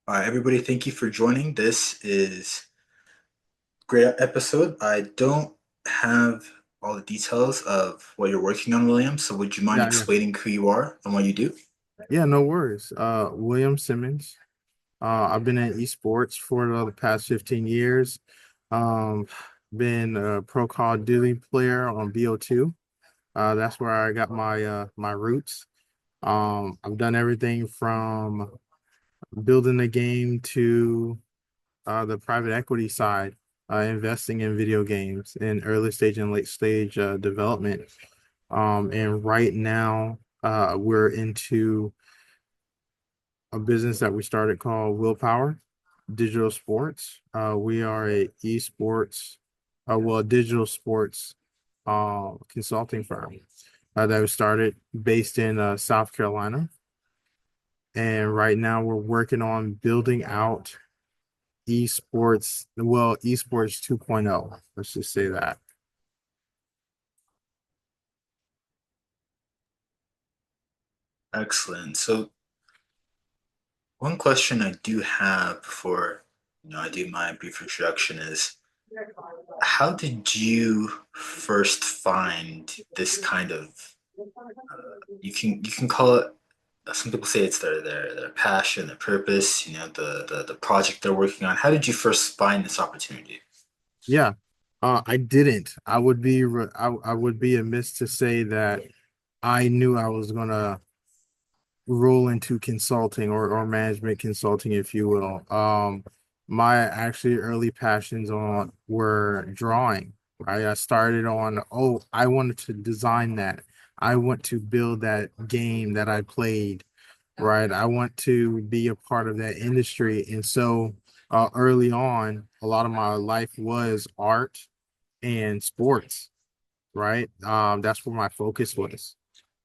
Everybody, thank you for joining. This is a great episode. I don't have all the details of what you're working on, William. So would you mind Yeah, yeah. explaining who you are and what you do? Yeah, no worries. William Simmons. I've been in esports for the past 15 years. Um, been a pro Call of Duty player on BO2. That's where I got my roots. I've done everything from building the game to the private equity side, investing in video games in early stage and late stage development. And right now, we're into a business that we started called Willpower Digital Sports. We are a esports, a digital sports consulting firm that we started based in South Carolina. And right now we're working on building out esports 2.0. Let's just say that. Excellent. So one question I do have before I do my brief introduction is how did you first find this kind of you can call it some people say it's their passion, their purpose, the project they're working on. How did you first find this opportunity? Yeah. I didn't. I would be amiss to say that I knew I was gonna roll into consulting or management consulting, if you will. My actually early passions on were drawing, right? I started on, oh, I wanted to design that. I want to build that game that I played, right? I want to be a part of that industry. And so early on, a lot of my life was art and sports, right? That's where my focus was.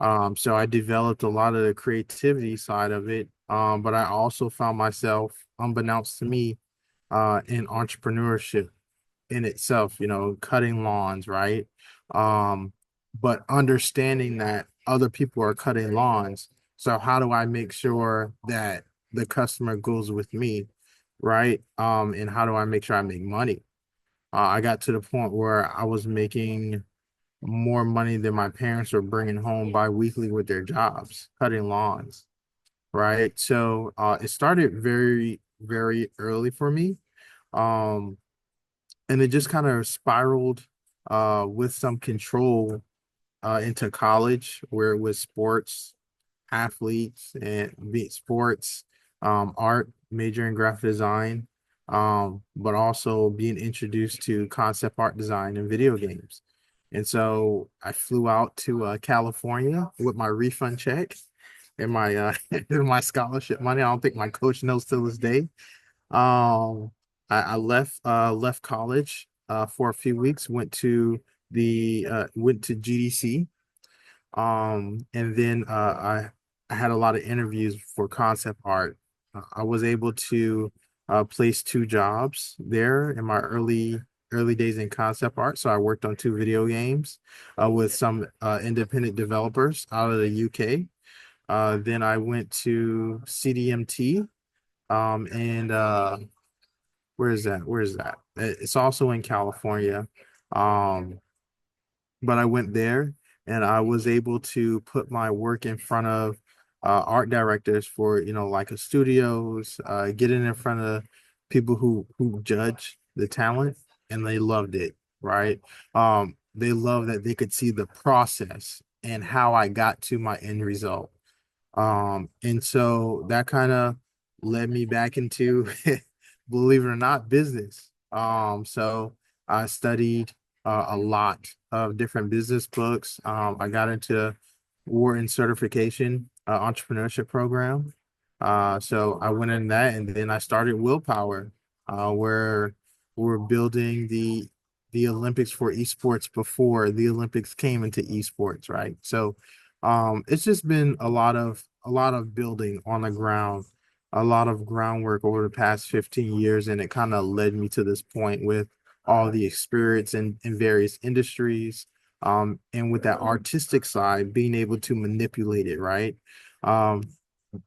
So I developed a lot of the creativity side of it. But I also found myself, unbeknownst to me, in entrepreneurship in itself, cutting lawns, right? Um, but understanding that other people are cutting lawns. So how do I make sure that the customer goes with me, right? And how do I make sure I make money? I got to the point where I was making more money than my parents were bringing home bi-weekly with their jobs, cutting lawns, right? So it started very, very early for me. Um, and it just kind of spiraled with some control into college where it was sports, athletes, and be it sports, art, major in graphic design, but also being introduced to concept art design and video games. And so I flew out to California with my refund check and my my scholarship money. I don't think my coach knows till this day. Um, I left college for a few weeks, went to GDC, and then I had a lot of interviews for concept art. I was able to place two jobs there in my early days in concept art. So I worked on two video games with some independent developers out of the UK. Then I went to CDMT, and where is that? Where is that? It's also in California. Um, but I went there and I was able to put my work in front of art directors for, like a studios, get it in front of people who judge the talent, and they loved it, right? They love that they could see the process and how I got to my end result. And so that kind of led me back into, believe it or not, business. So I studied a lot of different business books. I got into Wharton certification entrepreneurship program. So I went in that, and then I started Willpower, where we're building the Olympics for esports before the Olympics came into esports, right? So it's just been a lot of building on the ground, a lot of groundwork over the past 15 years, and it kind of led me to this point with all the experience in various industries. And with that artistic side, being able to manipulate it, right? Um,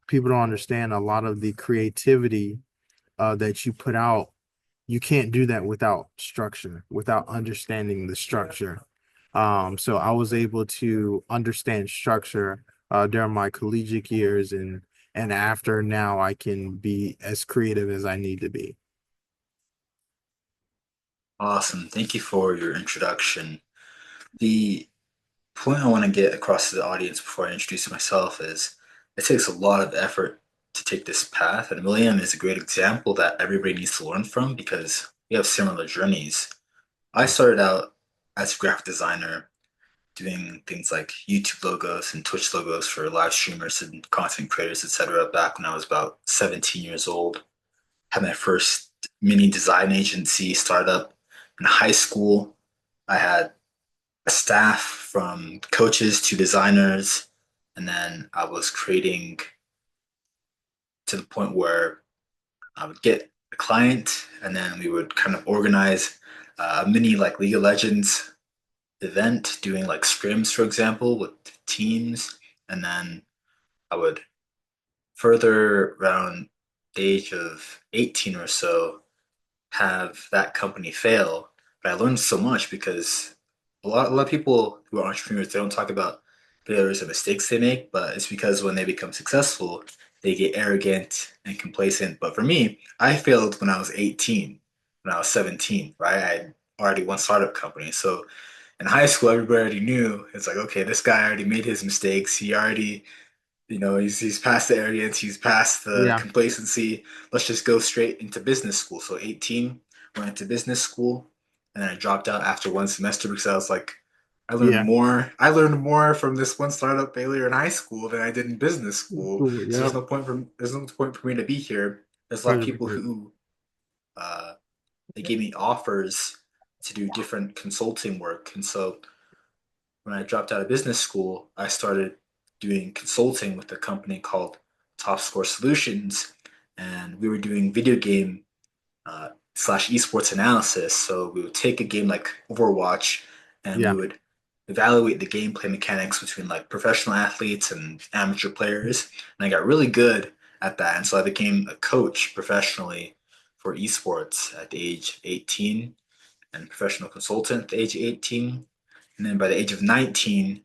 People don't understand a lot of the creativity. that you put out, you can't do that without structure, without understanding the structure. So I was able to understand structure during my collegiate years, and after now I can be as creative as I need to be. Awesome. Thank you for your introduction. The point I want to get across to the audience before I introduce myself is it takes a lot of effort to take this path, and William is a great example that everybody needs to learn from because we have similar journeys. I Yeah, started out as a graphic designer doing things like YouTube logos and Twitch logos for live streamers and content creators, etc. back when I was about 17 years old. Had my first mini design agency startup in high school. I had a staff from coaches to designers, and then I was creating to the point where I would get a client, and then we would kind of organize a mini like League of Legends event, doing like scrims, for example, with teams, and then I would further around the age of 18 or so have that company fail. But I learned so much because a lot of people who are entrepreneurs, they don't talk about failures and mistakes they make, but it's because when they become successful, they get arrogant and complacent. But for me, I failed when I was 18, when I was 17, right? I had already one startup company. So in high school, everybody already knew it's like, okay, this guy already made his mistakes. He already, he's past the arrogance, he's past the yeah, complacency. Let's just go straight into business school. So 18, went into business school, and then I dropped out after one semester because I was like, I learned yeah. more. I learned more from this one startup failure in high school than I did in business school. Cool. So Yep. there's no point for me to be here. There's a lot of people Preservation. who uh, they gave me offers to do different consulting work, and so when I dropped out of business school, I started doing consulting with a company called Top Score Solutions, and we were doing video game slash esports analysis. So we would take a game like Overwatch, and we Yeah, would evaluate the gameplay mechanics between like professional athletes and amateur players. And I got really good at that, and so I became a coach professionally for esports at the age of 18 and professional consultant at the age of 18. And then by the age of 19,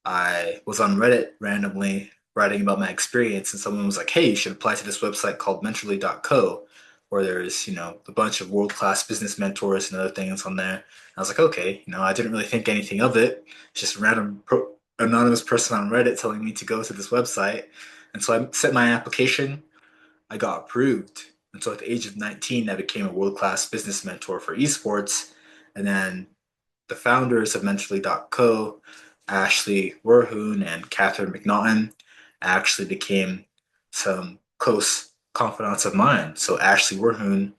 I was on Reddit randomly writing about my experience, and someone was like, "Hey, you should apply to this website called Mentorly.co, where there's a bunch of world-class business mentors and other things on there." And I was like, "Okay, I didn't really think anything of it. It's just a random anonymous person on Reddit telling me to go to this website." And so I sent my application. I got approved, and so at the age of 19, I became a world-class business mentor for esports, and then the founders of Mentorly.co, Ashley Werhoon and Catherine McNaughton, actually became some close confidants of mine. So Ashley Werhoon,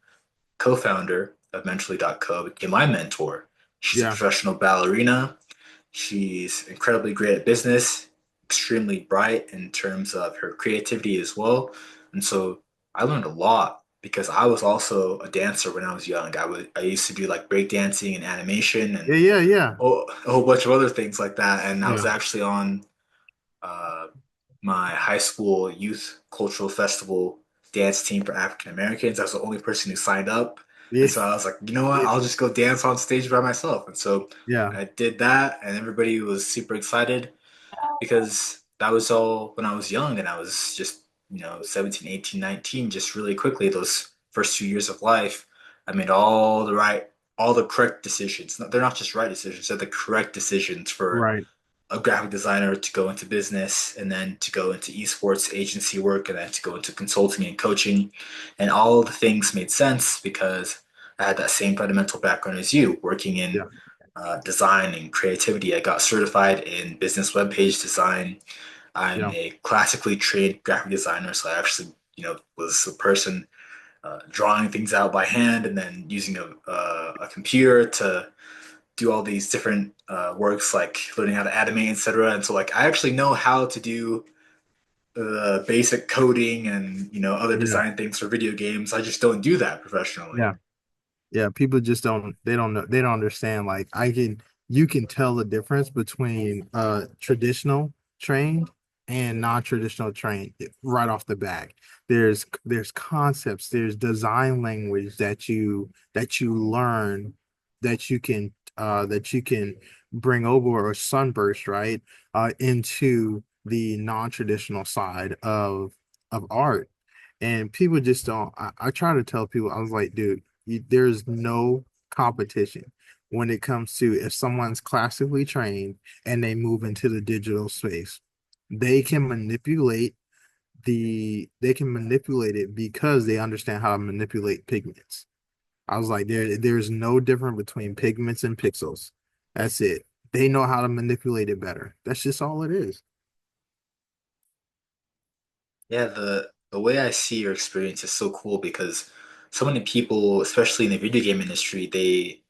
co-founder of Mentorly.co, became my mentor. She's a yeah, professional ballerina. She's incredibly great at business, extremely bright in terms of her creativity as well. And so I learned a lot because I was also a dancer when I was young. I used to do like breakdancing and animation yeah, and yeah, yeah, a whole bunch of other things like that. And I was yeah, actually on uh, my high school youth cultural festival dance team for African Americans. I was the only person who signed up. yeah, And so I was like, you know what? I'll just go dance on stage by myself. And so yeah, I did that, and everybody was super excited because that was all when I was young and I was just, 17, 18, 19, just really quickly, those first 2 years of life, I made all the correct decisions. They're not just right decisions, they're the correct decisions for right. a graphic designer to go into business and then to go into esports agency work and then to go into consulting and coaching. And all the things made sense because I had that same fundamental background as you, working in Yeah, design and creativity. I got certified in business web page design. I'm yeah, a classically trained graphic designer, so I actually, was the person drawing things out by hand and then using a computer to do all these different works, like learning how to animate, etc. And so, like, I actually know how to do the basic coding and other yeah, design things for video games. I just don't do that professionally. yeah. Yeah, people just don't know, they don't understand. Like you can tell the difference between traditional trained and non-traditional trained right off the back. There's concepts, there's design language that you learn that you can bring over or sunburst, right? Into the non-traditional side of art. And people just don't, I try to tell people, I was like, dude, there's no competition when it comes to if someone's classically trained and they move into the digital space. They can manipulate they can manipulate it because they understand how to manipulate pigments. I was like, there's no difference between pigments and pixels. That's it. They know how to manipulate it better. That's just all it is. Yeah, the way I see your experience is so cool because so many people, especially in the video game industry, they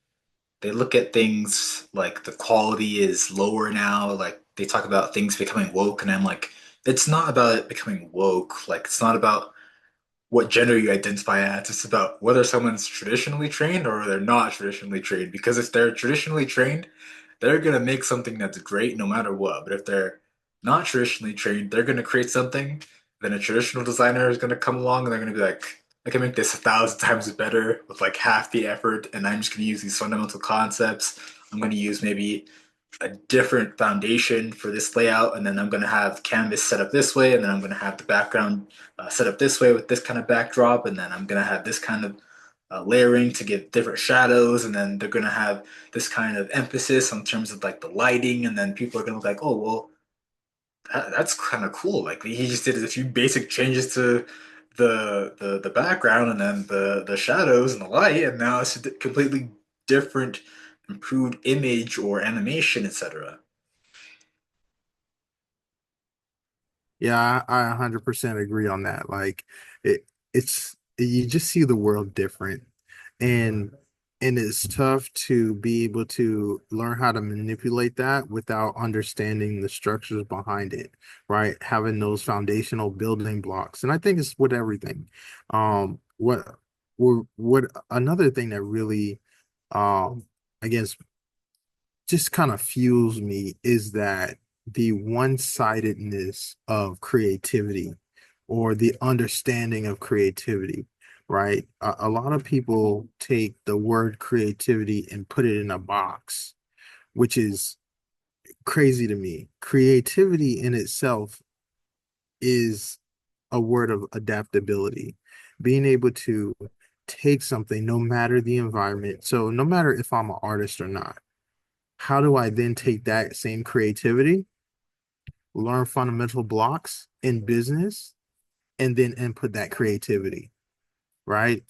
look at things like the quality is lower now. Like they talk about things becoming woke, and I'm like, it's not about it becoming woke. Like it's not about what gender you identify as. It's about whether someone's traditionally trained or they're not traditionally trained. Because if they're traditionally trained, they're gonna make something that's great no matter what. But if they're not traditionally trained, they're gonna create something. Then a traditional designer is gonna come along and they're gonna be like, I can make this 1,000 times better with like half the effort, and I'm just gonna use these fundamental concepts. I'm gonna use maybe a different foundation for this layout, and then I'm going to have canvas set up this way, and then I'm going to have the background set up this way with this kind of backdrop, and then I'm going to have this kind of layering to give different shadows, and then they're going to have this kind of emphasis in terms of like the lighting, and then people are going to be like, oh well, that's kind of cool. Like he just did a few basic changes to the background, and then the shadows and the light, and now it's a completely different improved image or animation, etc. Yeah, I 100% agree on that. Like it's you just see the world different, and it's tough to be able to learn how to manipulate that without understanding the structures behind it, right? Having those foundational building blocks. And I think it's with everything. What another thing that really I guess just kind of fuels me is that the one-sidedness of creativity or the understanding of creativity, right? A lot of people take the word creativity and put it in a box, which is crazy to me. Creativity in itself is a word of adaptability, being able to take something no matter the environment. So no matter if I'm an artist or not, how do I then take that same creativity, learn fundamental blocks in business, and then input that creativity, right?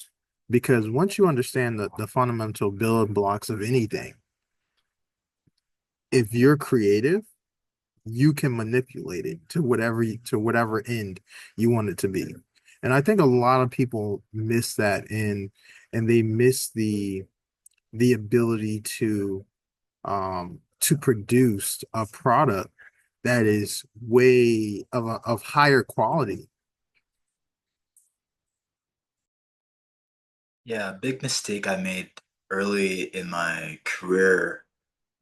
Because once you understand the fundamental building blocks of anything, if you're creative, you can manipulate it to whatever end you want it to be. And I think a lot of people miss that and they miss the ability to produce a product that is way of higher quality. Yeah, a big mistake I made early in my career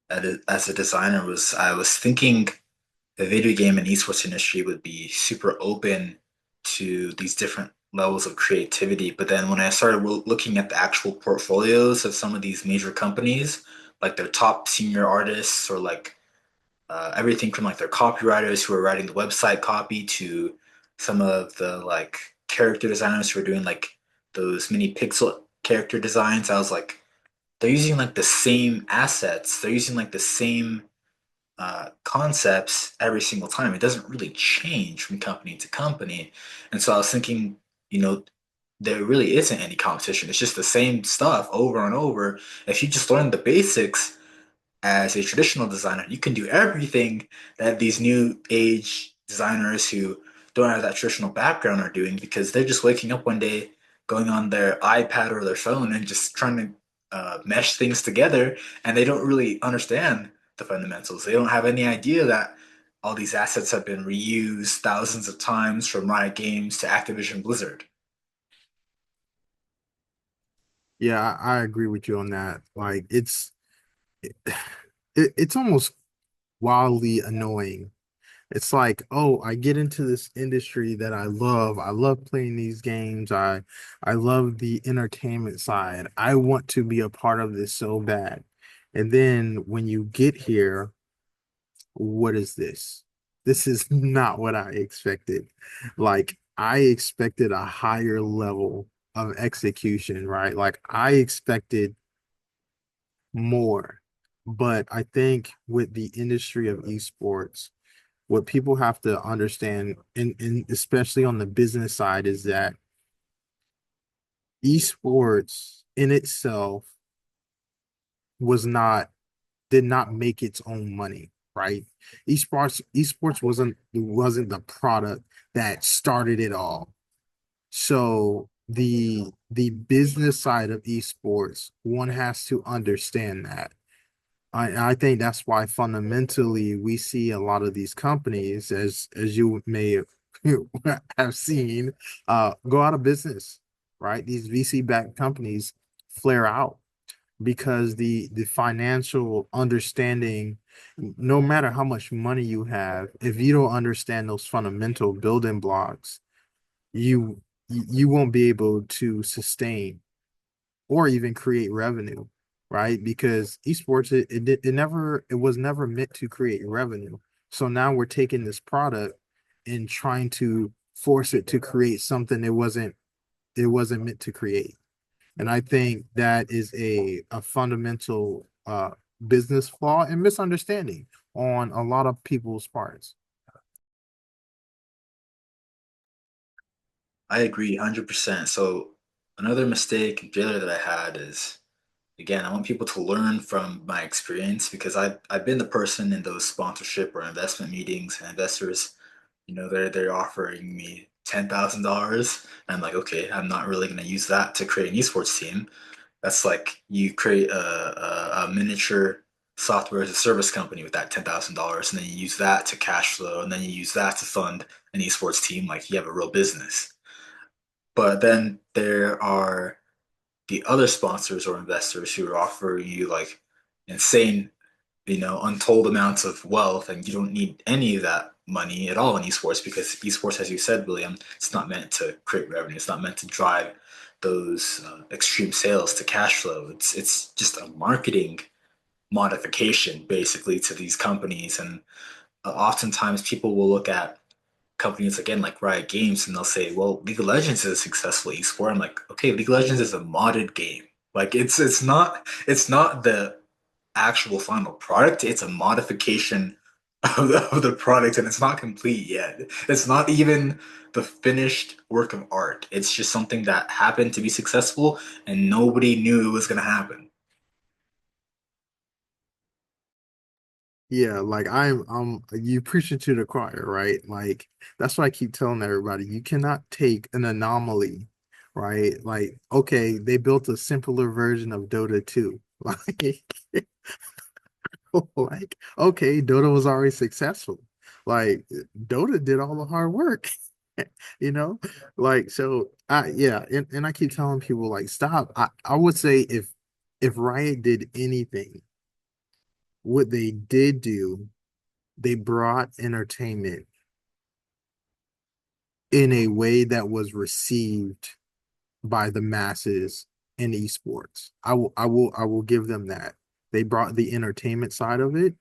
as a designer was I was thinking the video game and esports industry would be super open to these different levels of creativity. But then when I started looking at the actual portfolios of some of these major companies, like their top senior artists or like everything from like their copywriters who are writing the website copy to some of the like character designers who are doing like those mini pixel character designs. I was like, they're using like the same assets, they're using like the same concepts every single time. It doesn't really change from company to company. And so I was thinking, you know, there really isn't any competition. It's just the same stuff over and over. If you just learn the basics, as a traditional designer, you can do everything that these new age designers who don't have that traditional background are doing because they're just waking up one day, going on their iPad or their phone and just trying to mesh things together, and they don't really understand the fundamentals. They don't have any idea that all these assets have been reused thousands of times from Riot Games to Activision Blizzard. Yeah, I agree with you on that. Like it's almost wildly annoying It's like, oh, I get into this industry that I love. I love playing these games. I love the entertainment side. I want to be a part of this so bad. And then when you get here, what is this? This is not what I expected. Like I expected a higher level of execution, right? Like I expected more. But I think with the industry of esports, what people have to understand, and especially on the business side, is that esports in itself was not did not make its own money, right? Esports wasn't the product that started it all. So the business side of esports, one has to understand that. I think that's why fundamentally we see a lot of these companies, as you may have seen, go out of business, right? These VC-backed companies flare out because the financial understanding, no matter how much money you have, if you don't understand those fundamental building blocks, you you won't be able to sustain or even create revenue, right? Because esports, it was never meant to create revenue. So now we're taking this product and trying to force it to create something it wasn't meant to create. And I think that is a fundamental business flaw and misunderstanding on a lot of people's parts. I agree 100%. So another mistake and failure that I had is, again, I want people to learn from my experience because I've been the person in those sponsorship or investment meetings and investors, they're offering me $10,000. I'm like, okay, I'm not really going to use that to create an esports team. That's like you create a miniature software as a service company with that $10,000, and then you use that to cash flow, and then you use that to fund an esports team. Like you have a real business. But then there are the other sponsors or investors who are offering you like insane, untold amounts of wealth, and you don't need any of that money at all in esports because esports, as you said, William, it's not meant to create revenue. It's not meant to drive those extreme sales to cash flow. It's just a marketing modification basically to these companies, and oftentimes people will look at companies again like Riot Games and they'll say, "Well, League of Legends is a successful esport." I'm like, "Okay, League of Legends is a modded game. Like it's not the actual final product. It's a modification of the product, and it's not complete yet. It's not even the finished work of art. It's just something that happened to be successful, and nobody knew it was going to happen." Yeah, like I'm you preach it to the choir, right? Like that's what I keep telling everybody. You cannot take an anomaly, right? Like, okay, they built a simpler version of Dota 2. Like, like, okay, Dota was already successful. Like Dota did all the hard work, you know? Like, so I yeah, and I keep telling people like stop. I would say if Riot did anything, what they did do, they brought entertainment in a way that was received by the masses in esports. I will give them that. They brought the entertainment side of it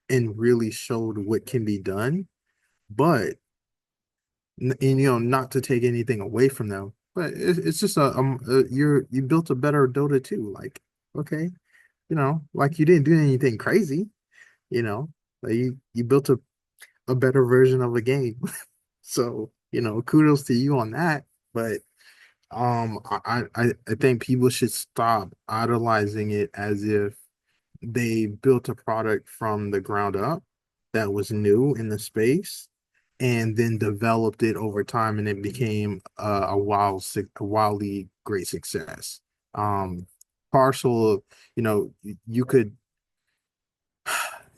and really showed what can be done. But and not to take anything away from them, but it's just you built a better Dota 2. Like, okay, like you didn't do anything crazy, you know, like you built a better version of a game. So, kudos to you on that. But I think people should stop idolizing it as if they built a product from the ground up that was new in the space and then developed it over time and it became a wildly great success. Um, Partial, you could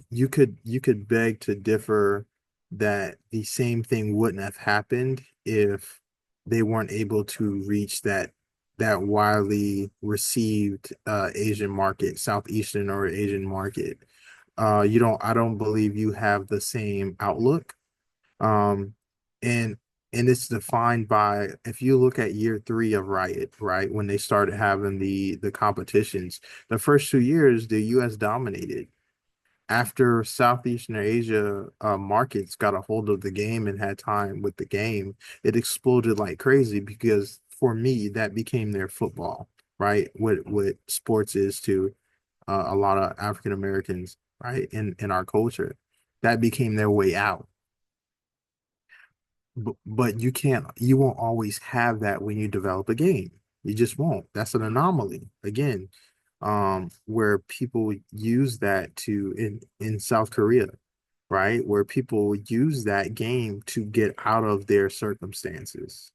you could beg to differ that the same thing wouldn't have happened if they weren't able to reach that widely received Asian market, Southeastern or Asian market. I don't believe you have the same outlook. Um, and and it's defined by if you look at year three of Riot, right, when they started having the competitions, the first 2 years the US dominated. After Southeastern Asia markets got a hold of the game and had time with the game, it exploded like crazy because for me, that became their football, right? What sports is to a lot of African Americans, right? In our culture, that became their way out. But you won't always have that when you develop a game. You just won't. That's an anomaly. Again, where people use that to in South Korea, right? Where people use that game to get out of their circumstances.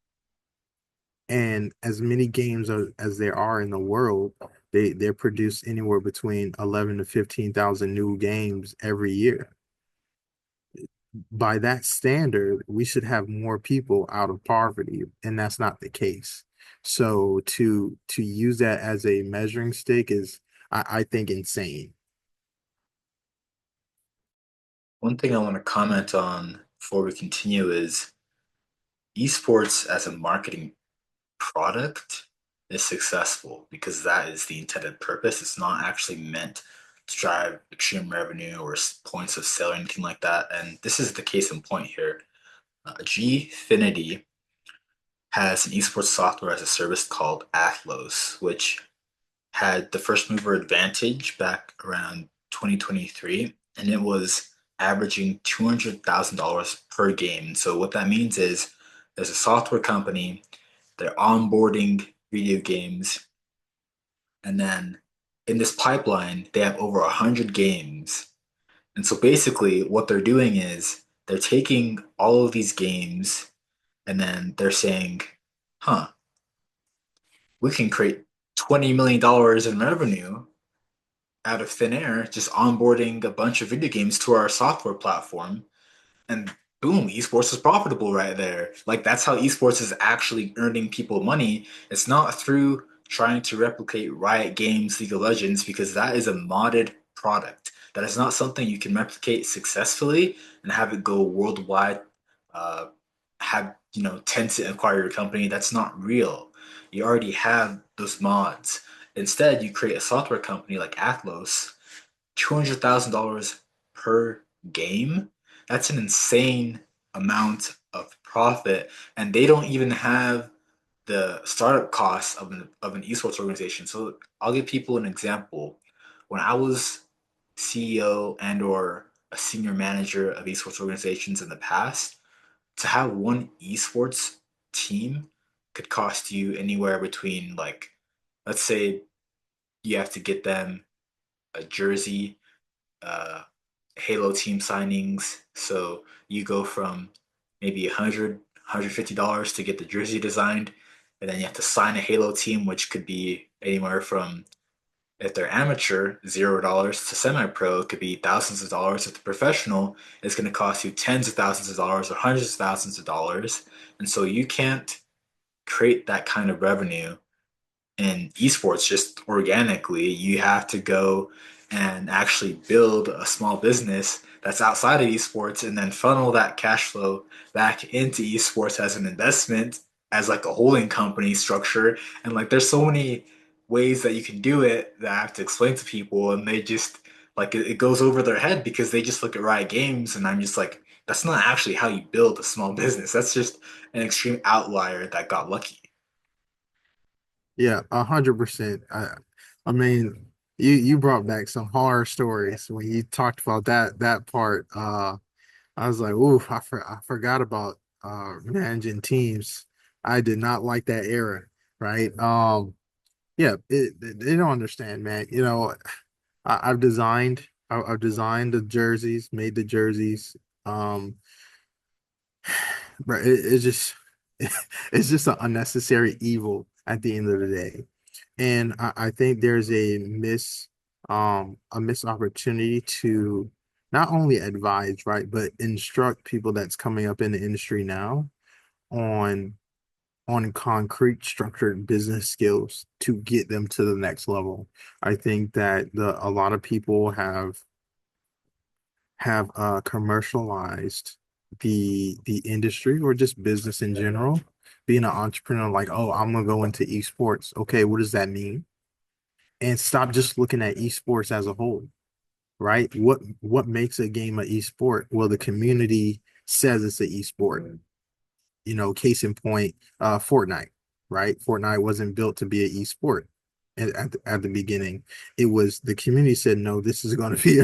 And as many games as there are in the world, they produce anywhere between 11 to 15,000 new games every year. By that standard, we should have more people out of poverty, and that's not the case. So to use that as a measuring stick is, I think, insane. One thing I want to comment on before we continue is esports as a marketing product is successful because that is the intended purpose. It's not actually meant to drive extreme revenue or points of sale or anything like that. And this is the case in point here. Gfinity has an esports software as a service called Athlos, which had the first mover advantage back around 2023, and it was averaging $200,000 per game. So what that means is there's a software company, they're onboarding video games, and then in this pipeline, they have over 100 games. And so basically, what they're doing is they're taking all of these games and then they're saying, huh, we can create $20 million in revenue out of thin air, just onboarding a bunch of video games to our software platform, and boom, esports is profitable right there. Like that's how esports is actually earning people money. It's not through trying to replicate Riot Games League of Legends because that is a modded product. That is not something you can replicate successfully and have it go worldwide. Uh, have Tencent acquire your company. That's not real. You already have those mods. Instead, you create a software company like Athlos, $200,000 per game. That's an insane amount of profit, and they don't even have the startup costs of an esports organization. So I'll give people an example. When I was CEO and or a senior manager of esports organizations in the past, to have one esports team could cost you anywhere between like, let's say you have to get them a jersey, uh, Halo team signings. So you go from maybe $150 to get the jersey designed, and then you have to sign a Halo team, which could be anywhere from, if they're amateur, $0 to semi-pro. It could be thousands of dollars. If the professional, it's going to cost you tens of thousands of dollars or hundreds of thousands of dollars. And so you can't create that kind of revenue in esports just organically. You have to go and actually build a small business that's outside of esports and then funnel that cash flow back into esports as an investment, as like a holding company structure. And like there's so many ways that you can do it that I have to explain to people, and they just like it goes over their head because they just look at Riot Games, and I'm just like, that's not actually how you build a small business. That's just an extreme outlier that got lucky. Yeah, 100%. I mean, you brought back some horror stories when you talked about that part. I was like, ooh, I forgot about managing teams. I did not like that era, right? Yeah, they don't understand, man. I've designed the jerseys, made the jerseys. Um, but it's just it's just an unnecessary evil at the end of the day. And I think there's a missed opportunity to not only advise, right, but instruct people that's coming up in the industry now on concrete structured business skills to get them to the next level. I think that a lot of people have commercialized the industry or just business in general, being an entrepreneur, like, oh, I'm gonna go into esports. Okay, what does that mean? And stop just looking at esports as a whole, right? What makes a game an esport? Well, the community says it's an esport. Case in point, Fortnite, right? Fortnite wasn't built to be an esport at the beginning. It was the community said, no, this is going to be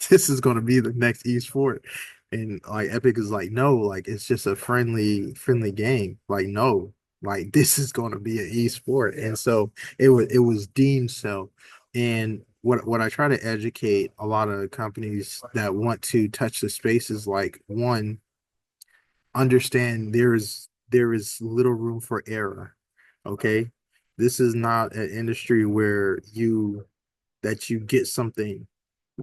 this is going to be the next esport. And like Epic is like, no, like it's just a friendly game. Like, no, like this is going to be an esport. And so it was deemed so. And what I try to educate a lot of companies that want to touch the space is like, one, understand there is little room for error. Okay. This is not an industry where you get something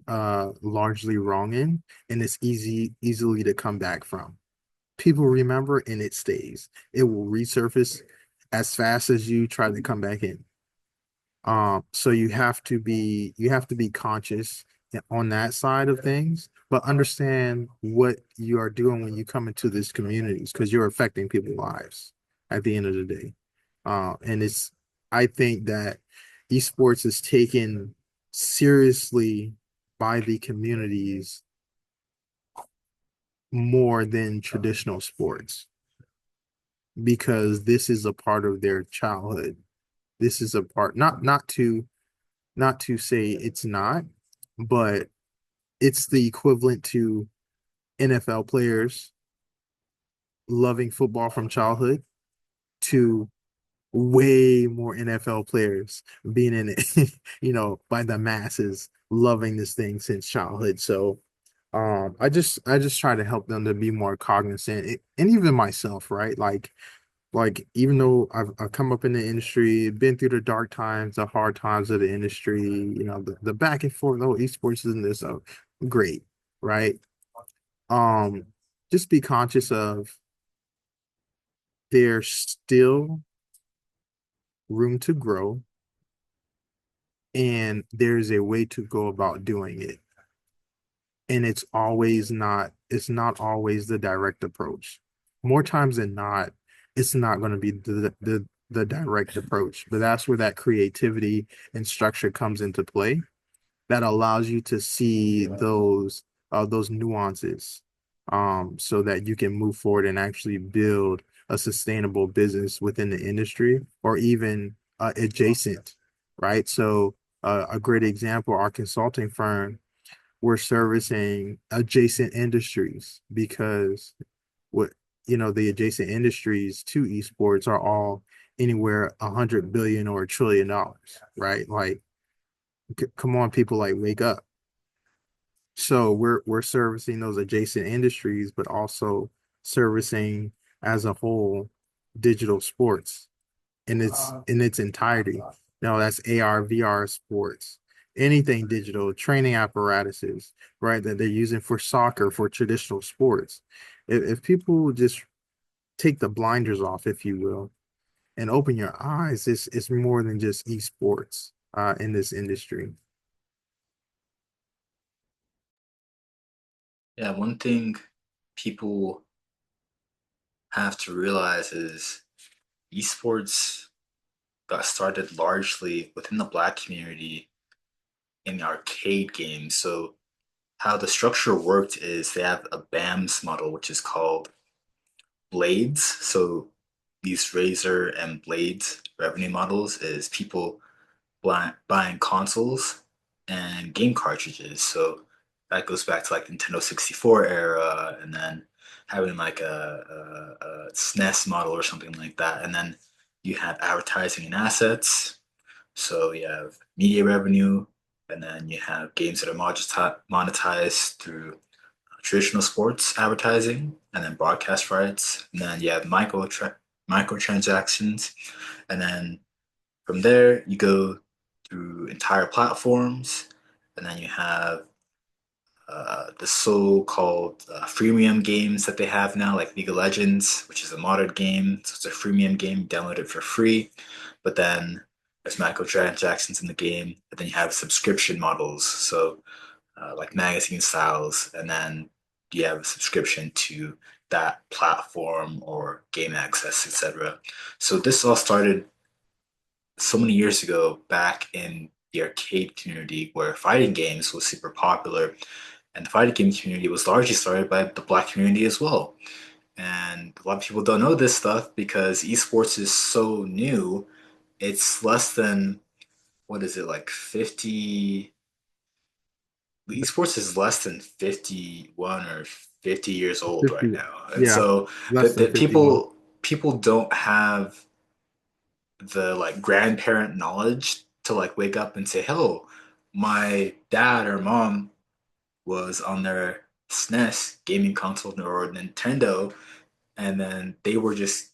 largely wrong in, and it's easily to come back from. People remember and it stays. It will resurface as fast as you try to come back in. So you have to be conscious on that side of things, but understand what you are doing when you come into these communities because you're affecting people's lives at the end of the day. And I think that esports is taken seriously by the communities more than traditional sports because this is a part of their childhood. This is a part, not to say it's not, but it's the equivalent to NFL players loving football from childhood to way more NFL players being in it, by the masses loving this thing since childhood. So I just try to help them to be more cognizant and even myself, right? Like even though I've come up in the industry, been through the dark times, the hard times of the industry, the back and forth, oh, esports isn't this so great, right? Um, just be conscious of there's still room to grow and there's a way to go about doing it. And it's not always the direct approach. More times than not, it's not going to be the direct approach, but that's where that creativity and structure comes into play that allows you to see those nuances, so that you can move forward and actually build a sustainable business within the industry or even adjacent, right? So a great example, our consulting firm, we're servicing adjacent industries because what the adjacent industries to esports are all anywhere 100 billion or $1 trillion, right? Like, come on, people, like wake up. So we're servicing those adjacent industries, but also servicing as a whole digital sports in its entirety. Now that's AR, VR sports, anything digital, training apparatuses, right, that they're using for soccer, for traditional sports. If people just take the blinders off, if you will, and open your eyes, it's more than just esports in this industry. Yeah, one thing people have to realize is esports got started largely within the Black community in arcade games. So how the structure worked is they have a BAMS model, which is called blades. So these razor and blades revenue models is people buying consoles and game cartridges. So that goes back to like Nintendo 64 era, and then having like a SNES model or something like that. And then you have advertising and assets. So you have media revenue, and then you have games that are monetized through traditional sports advertising, and then broadcast rights, and then you have microtransactions, and then from there you go through entire platforms, and then you have the so-called freemium games that they have now, like League of Legends, which is a modern game. So it's a freemium game, download it for free. But then there's microtransactions in the game, and then you have subscription models. So like magazine styles, and then you have a subscription to that platform or game access, etc. So this all started so many years ago back in the arcade community where fighting games was super popular. And the fighting game community was largely started by the black community as well. And a lot of people don't know this stuff because esports is so new. It's less than, what is it, like 50? Esports is less than 51 or 50 years old right 50, now. And yeah, so less that than that 51. people don't have the like grandparent knowledge to like wake up and say, "Hello, my dad or mom was on their SNES gaming console or Nintendo, and then they were just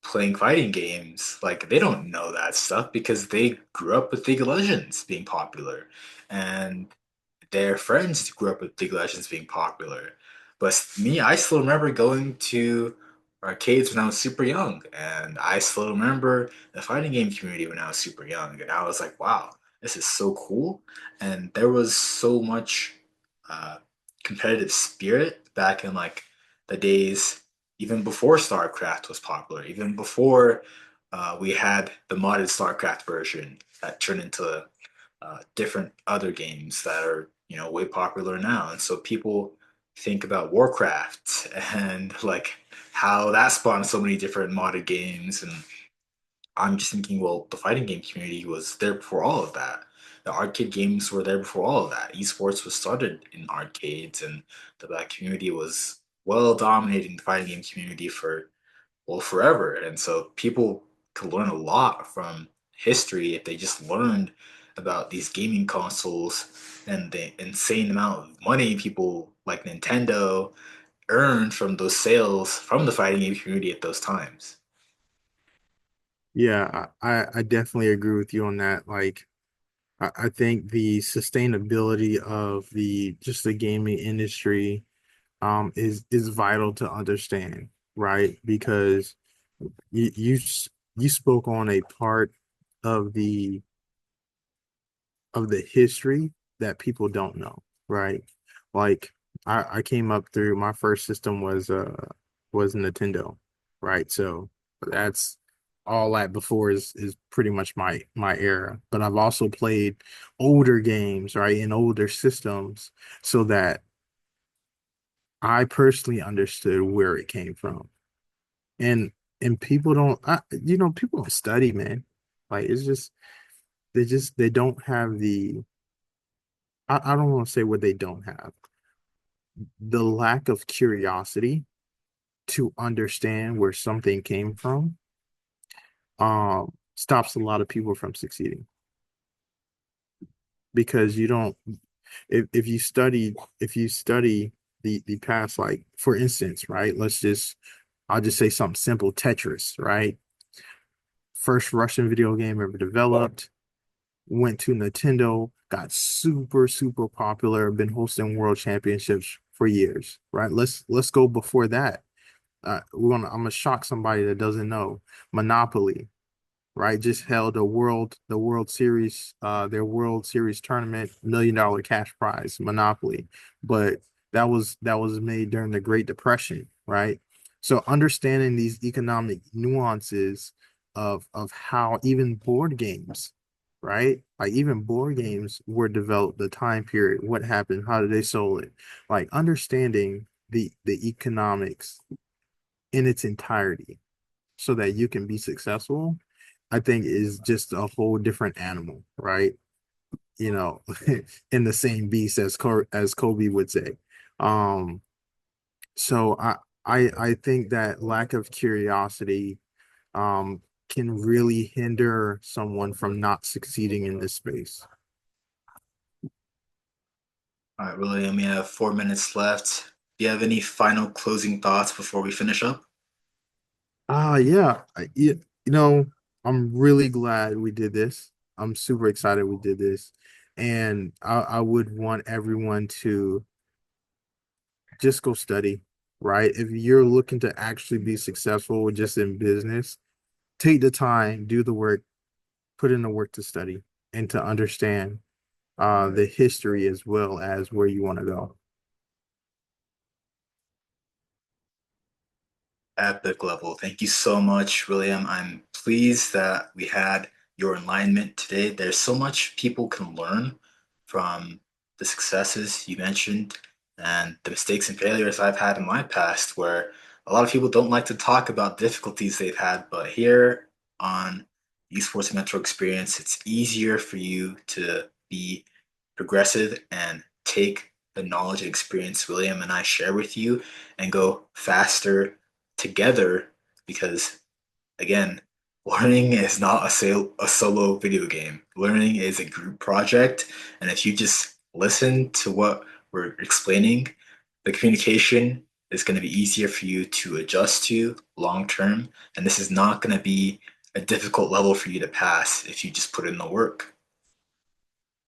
playing fighting games." Like they don't know that stuff because they grew up with League of Legends being popular, and their friends grew up with League of Legends being popular. But me, I still remember going to arcades when I was super young, and I still remember the fighting game community when I was super young, and I was like, wow, this is so cool. And there was so much uh, competitive spirit back in like the days even before StarCraft was popular, even before we had the modded StarCraft version that turned into different other games that are way popular now. And so people think about Warcraft and like how that spawned so many different modded games. And I'm just thinking, well, the fighting game community was there before all of that. The arcade games were there before all of that. Esports was started in arcades, and the black community was well dominating the fighting game community for well forever. And so people could learn a lot from history if they just learned about these gaming consoles and the insane amount of money people like Nintendo earned from those sales from the fighting game community at those times. Yeah, I definitely agree with you on that. Like, I think the sustainability of the just the gaming industry is vital to understand, right? Because you spoke on a part of the history that people don't know, right? Like I came up through my first system was Nintendo, right? So that's all that before is pretty much my era. But I've also played older games, right, in older systems so that I personally understood where it came from. And people don't people don't study, man. Like it's just they don't have I don't want to say what they don't have. The lack of curiosity to understand where something came from stops a lot of people from succeeding because you don't if you study the past, like for instance, right, I'll just say something simple. Tetris, right? First Russian video game ever developed, went to Nintendo, got super popular, been hosting world championships for years, right? Let's go before that. I'm gonna shock somebody that doesn't know. Monopoly, right? Just held the World Series, their World Series tournament, $1 million cash prize, Monopoly. But that was made during the Great Depression, right? So understanding these economic nuances of how even board games, right? Like even board games were developed, the time period, what happened, how did they sold it? Like understanding the economics in its entirety so that you can be successful, I think is just a whole different animal, right? You know, in the same beast as Kobe would say. Um, so I think that lack of curiosity can really hinder someone from not succeeding in this space. All right, William, we have 4 minutes left. Do you have any final closing thoughts before we finish up? Yeah, you know, I'm really glad we did this. I'm super excited we did this. And I would want everyone to just go study, right? If you're looking to actually be successful just in business, take the time, do the work, put in the work to study and to understand the history as well as where you want to go. Epic level. Thank you so much, William. I'm pleased that we had your enlightenment today. There's so much people can learn from the successes you mentioned and the mistakes and failures I've had in my past, where a lot of people don't like to talk about difficulties they've had. But here on Esports Mentor Experience, it's easier for you to be progressive and take the knowledge and experience William and I share with you and go faster together because again, learning is not a solo video game. Learning is a group project, and if you just listen to what we're explaining, the communication is going to be easier for you to adjust to long term, and this is not going to be a difficult level for you to pass if you just put in the work.